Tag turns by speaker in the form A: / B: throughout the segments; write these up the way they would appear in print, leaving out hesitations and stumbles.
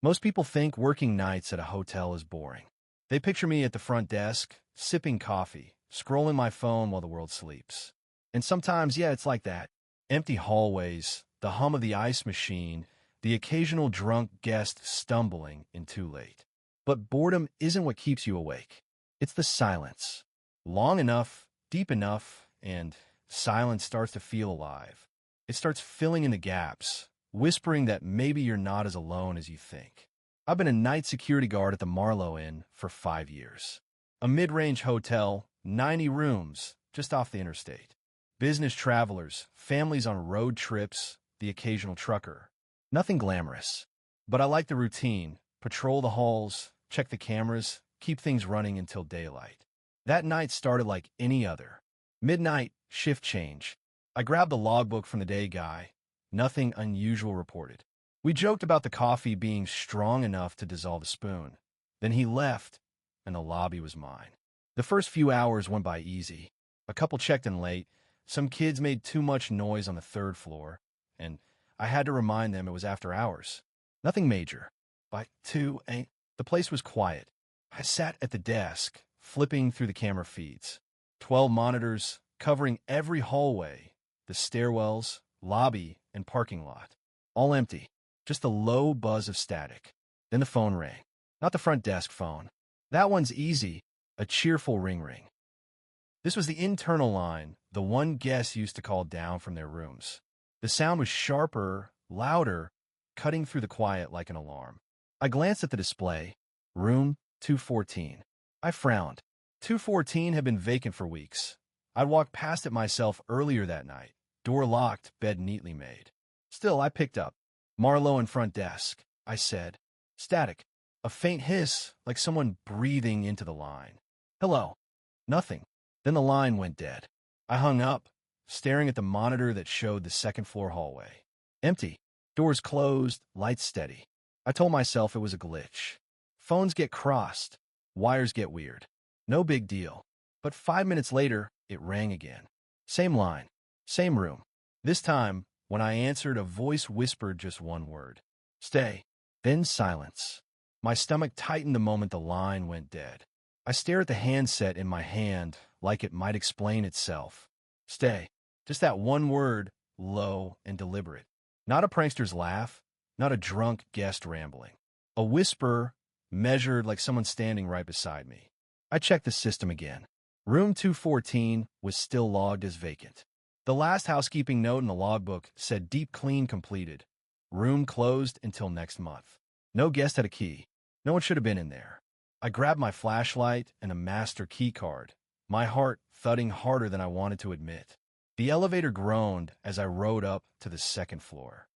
A: Most people think working nights at a hotel is boring. They picture me at the front desk, sipping coffee, scrolling my phone while the world sleeps. And sometimes, yeah, it's like that. Empty hallways, the hum of the ice machine, the occasional drunk guest stumbling in too late. But boredom isn't what keeps you awake. It's the silence. Long enough, deep enough, and silence starts to feel alive. It starts filling in the gaps, whispering that maybe you're not as alone as you think. I've been a night security guard at the Marlowe Inn for 5 years. A mid-range hotel, 90 rooms, just off the interstate. Business travelers, families on road trips, the occasional trucker. Nothing glamorous. But I like the routine. Patrol the halls, check the cameras, keep things running until daylight. That night started like any other. Midnight, shift change. I grabbed the logbook from the day guy. Nothing unusual reported. We joked about the coffee being strong enough to dissolve a spoon. Then he left, and the lobby was mine. The first few hours went by easy. A couple checked in late, some kids made too much noise on the third floor, and I had to remind them it was after hours. Nothing major. By 2 a.m., the place was quiet. I sat at the desk, flipping through the camera feeds. 12 monitors covering every hallway, the stairwells, lobby, and parking lot. All empty. Just a low buzz of static. Then the phone rang. Not the front desk phone. That one's easy. A cheerful ring. This was the internal line, the one guests used to call down from their rooms. The sound was sharper, louder, cutting through the quiet like an alarm. I glanced at the display. Room 214. I frowned. 214 had been vacant for weeks. I'd walked past it myself earlier that night. Door locked, bed neatly made. Still, I picked up. Marlowe in front desk, I said. Static. A faint hiss, like someone breathing into the line. Hello. Nothing. Then the line went dead. I hung up, staring at the monitor that showed the second-floor hallway. Empty. Doors closed, lights steady. I told myself it was a glitch. Phones get crossed. Wires get weird. No big deal. But 5 minutes later, it rang again. Same line. Same room. This time, when I answered, a voice whispered just one word. Stay. Then silence. My stomach tightened the moment the line went dead. I stared at the handset in my hand like it might explain itself. Stay. Just that one word, low and deliberate. Not a prankster's laugh, not a drunk guest rambling. A whisper, measured like someone standing right beside me. I checked the system again. Room 214 was still logged as vacant. The last housekeeping note in the logbook said deep clean completed. Room closed until next month. No guest had a key. No one should have been in there. I grabbed my flashlight and a master key card, my heart thudding harder than I wanted to admit. The elevator groaned as I rode up to the second floor.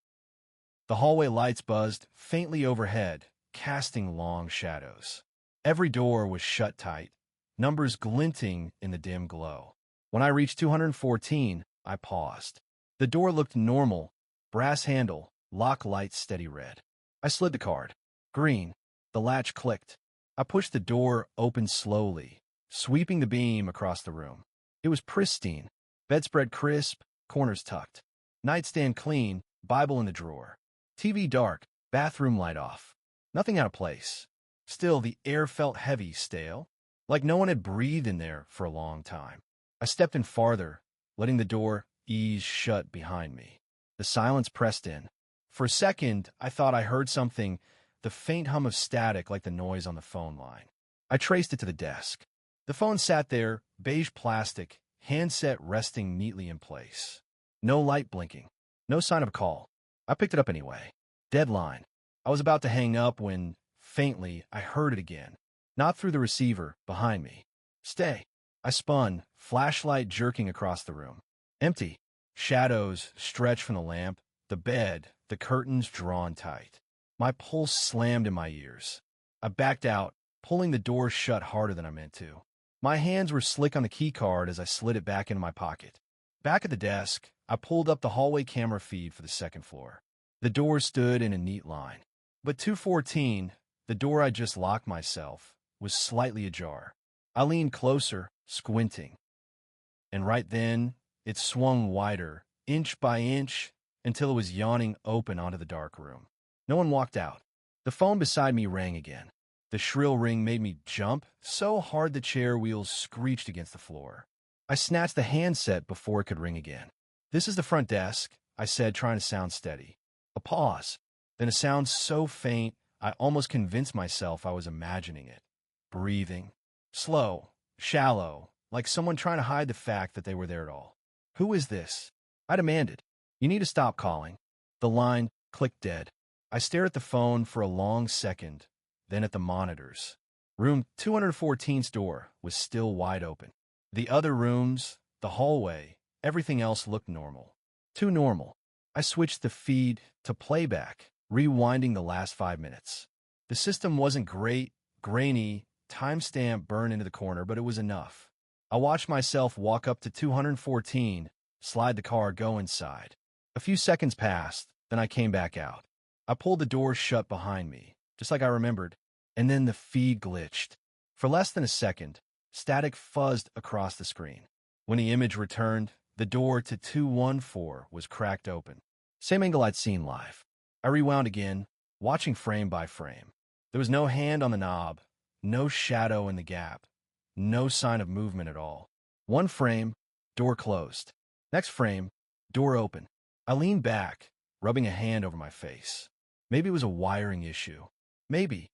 A: The hallway lights buzzed faintly overhead, casting long shadows. Every door was shut tight, numbers glinting in the dim glow. When I reached 214, I paused. The door looked normal, brass handle, lock light steady red. I slid the card. Green. The latch clicked. I pushed the door open slowly, sweeping the beam across the room. It was pristine. Bedspread crisp, corners tucked. Nightstand clean, Bible in the drawer. TV dark, bathroom light off. Nothing out of place. Still, the air felt heavy, stale, like no one had breathed in there for a long time. I stepped in farther, letting the door ease shut behind me. The silence pressed in. For a second, I thought I heard something, the faint hum of static like the noise on the phone line. I traced it to the desk. The phone sat there, beige plastic, handset resting neatly in place. No light blinking. No sign of a call. I picked it up anyway. Deadline. I was about to hang up when, faintly, I heard it again. Not through the receiver, behind me. Stay. I spun, flashlight jerking across the room. Empty. Shadows stretched from the lamp, the bed, the curtains drawn tight. My pulse slammed in my ears. I backed out, pulling the door shut harder than I meant to. My hands were slick on the key card as I slid it back into my pocket. Back at the desk, I pulled up the hallway camera feed for the second floor. The doors stood in a neat line. But 214, the door I just locked myself, was slightly ajar. I leaned closer, squinting. And right then, it swung wider, inch by inch, until it was yawning open onto the dark room. No one walked out. The phone beside me rang again. The shrill ring made me jump so hard the chair wheels screeched against the floor. I snatched the handset before it could ring again. "This is the front desk," I said, trying to sound steady. A pause, then a sound so faint I almost convinced myself I was imagining it. Breathing. Slow, shallow, like someone trying to hide the fact that they were there at all. "Who is this?" I demanded. "You need to stop calling." The line clicked dead. I stared at the phone for a long second, then at the monitors. Room 214's door was still wide open. The other rooms, the hallway, everything else looked normal. Too normal. I switched the feed to playback, rewinding the last 5 minutes. The system wasn't great, grainy, timestamp burned into the corner, but it was enough. I watched myself walk up to 214, slide the car, go inside. A few seconds passed, then I came back out. I pulled the door shut behind me, just like I remembered, and then the feed glitched. For less than a second, static fuzzed across the screen. When the image returned, the door to 214 was cracked open. Same angle I'd seen live. I rewound again, watching frame by frame. There was no hand on the knob, no shadow in the gap, no sign of movement at all. One frame, door closed. Next frame, door open. I leaned back, rubbing a hand over my face. Maybe it was a wiring issue. Maybe.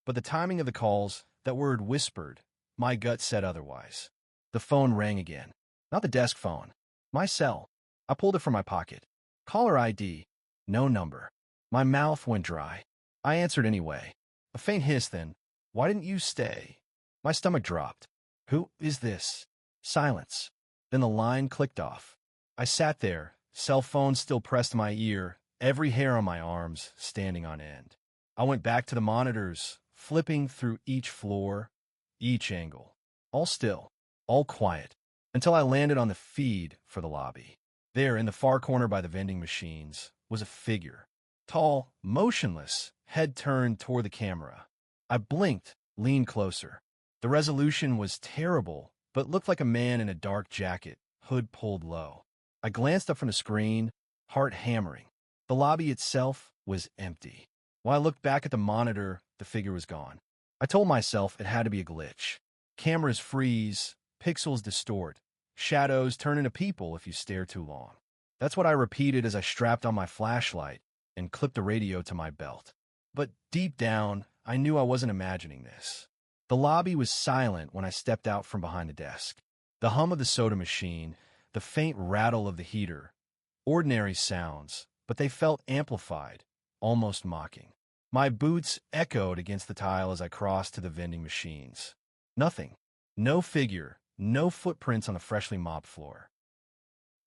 A: But the timing of the calls, that word whispered, my gut said otherwise. The phone rang again. Not the desk phone. My cell. I pulled it from my pocket. Caller ID. No number. My mouth went dry. I answered anyway. A faint hiss then. "Why didn't you stay?" My stomach dropped. "Who is this?" Silence. Then the line clicked off. I sat there, cell phone still pressed to my ear, every hair on my arms standing on end. I went back to the monitors, flipping through each floor, each angle. All still, all quiet, until I landed on the feed for the lobby. There, in the far corner by the vending machines, was a figure. Tall, motionless, head turned toward the camera. I blinked, leaned closer. The resolution was terrible, but looked like a man in a dark jacket, hood pulled low. I glanced up from the screen, heart hammering. The lobby itself was empty. While I looked back at the monitor, the figure was gone. I told myself it had to be a glitch. Cameras freeze, pixels distort, shadows turn into people if you stare too long. That's what I repeated as I strapped on my flashlight and clipped the radio to my belt. But deep down, I knew I wasn't imagining this. The lobby was silent when I stepped out from behind the desk. The hum of the soda machine, the faint rattle of the heater, ordinary sounds, but they felt amplified, almost mocking. My boots echoed against the tile as I crossed to the vending machines. Nothing. No figure, no footprints on the freshly mopped floor.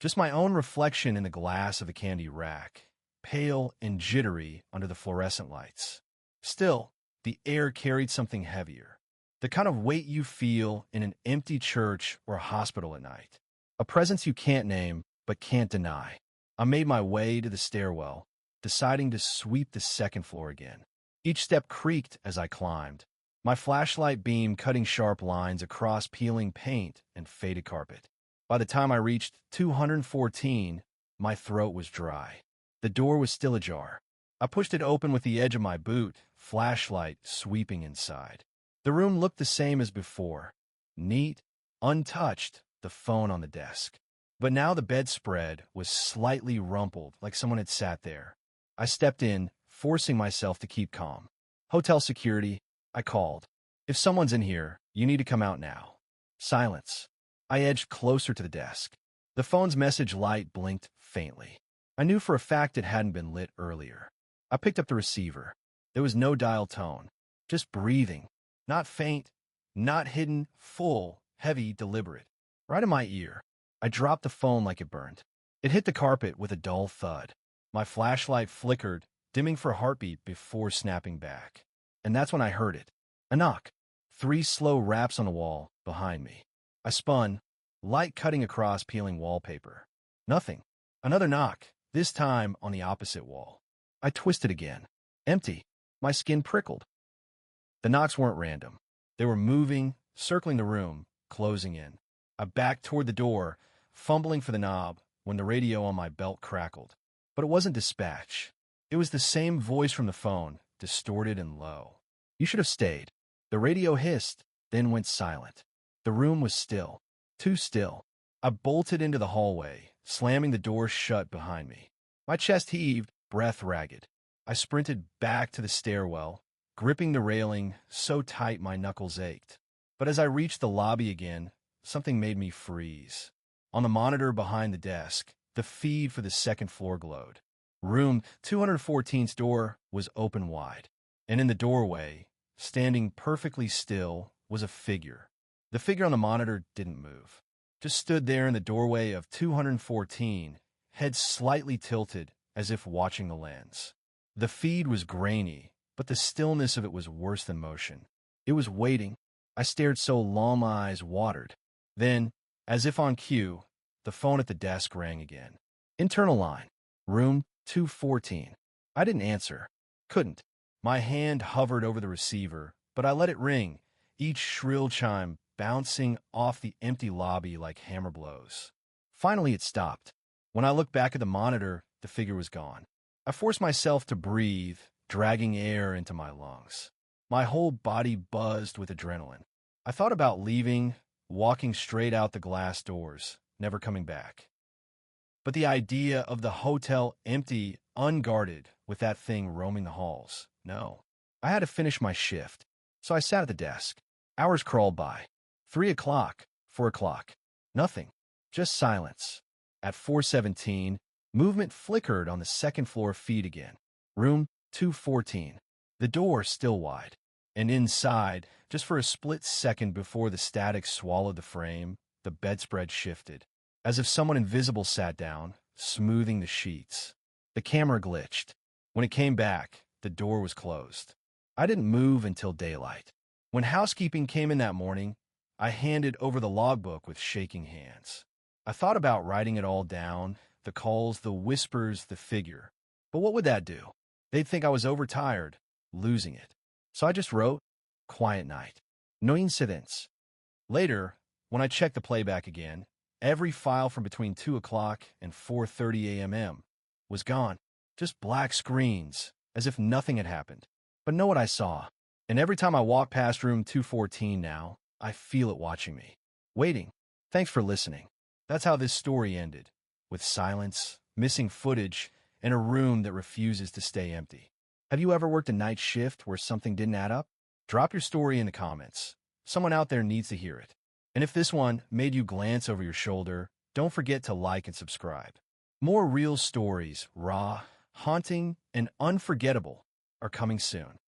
A: Just my own reflection in the glass of the candy rack, pale and jittery under the fluorescent lights. Still, the air carried something heavier. The kind of weight you feel in an empty church or a hospital at night. A presence you can't name, but can't deny. I made my way to the stairwell, deciding to sweep the second floor again. Each step creaked as I climbed, my flashlight beam cutting sharp lines across peeling paint and faded carpet. By the time I reached 214, my throat was dry. The door was still ajar. I pushed it open with the edge of my boot, flashlight sweeping inside. The room looked the same as before. Neat, untouched, the phone on the desk. But now the bedspread was slightly rumpled, like someone had sat there. I stepped in, forcing myself to keep calm. "Hotel security," I called. "If someone's in here, you need to come out now." Silence. I edged closer to the desk. The phone's message light blinked faintly. I knew for a fact it hadn't been lit earlier. I picked up the receiver. There was no dial tone, just breathing. Not faint, not hidden, full, heavy, deliberate. Right in my ear. I dropped the phone like it burned. It hit the carpet with a dull thud. My flashlight flickered, dimming for a heartbeat before snapping back. And that's when I heard it. A knock. 3 slow raps on the wall behind me. I spun, light cutting across peeling wallpaper. Nothing. Another knock, this time on the opposite wall. I twisted again. Empty. My skin prickled. The knocks weren't random. They were moving, circling the room, closing in. I backed toward the door, fumbling for the knob, when the radio on my belt crackled. But it wasn't dispatch. It was the same voice from the phone, distorted and low. You should have stayed. The radio hissed, then went silent. The room was still. Too still. I bolted into the hallway, slamming the door shut behind me. My chest heaved, breath ragged. I sprinted back to the stairwell, gripping the railing so tight my knuckles ached. But as I reached the lobby again, something made me freeze. On the monitor behind the desk, the feed for the second floor glowed. Room 214's door was open wide, and in the doorway, standing perfectly still, was a figure. The figure on the monitor didn't move, just stood there in the doorway of 214, head slightly tilted as if watching the lens. The feed was grainy, but the stillness of it was worse than motion. It was waiting. I stared so long my eyes watered. Then, as if on cue, the phone at the desk rang again. Internal line. Room 214. I didn't answer. Couldn't. My hand hovered over the receiver, but I let it ring, each shrill chime bouncing off the empty lobby like hammer blows. Finally, it stopped. When I looked back at the monitor, the figure was gone. I forced myself to breathe, dragging air into my lungs. My whole body buzzed with adrenaline. I thought about leaving, walking straight out the glass doors, never coming back. But the idea of the hotel empty, unguarded, with that thing roaming the halls, no. I had to finish my shift, so I sat at the desk. Hours crawled by. 3 o'clock, 4 o'clock. Nothing. Just silence. At 4:17, movement flickered on the second floor feed again. Room 214. The door still wide. And inside, just for a split second before the static swallowed the frame, the bedspread shifted, as if someone invisible sat down, smoothing the sheets. The camera glitched. When it came back, the door was closed. I didn't move until daylight. When housekeeping came in that morning, I handed over the logbook with shaking hands. I thought about writing it all down, the calls, the whispers, the figure. But what would that do? They'd think I was overtired, losing it. So I just wrote, "Quiet night. No incidents." Later, when I checked the playback again, every file from between 2 o'clock and 4:30 a.m. was gone. Just black screens, as if nothing had happened. But know what I saw? And every time I walk past room 214 now, I feel it watching me, waiting. Thanks for listening. That's how this story ended, with silence, missing footage, and a room that refuses to stay empty. Have you ever worked a night shift where something didn't add up? Drop your story in the comments. Someone out there needs to hear it. And if this one made you glance over your shoulder, don't forget to like and subscribe. More real stories, raw, haunting, and unforgettable, are coming soon.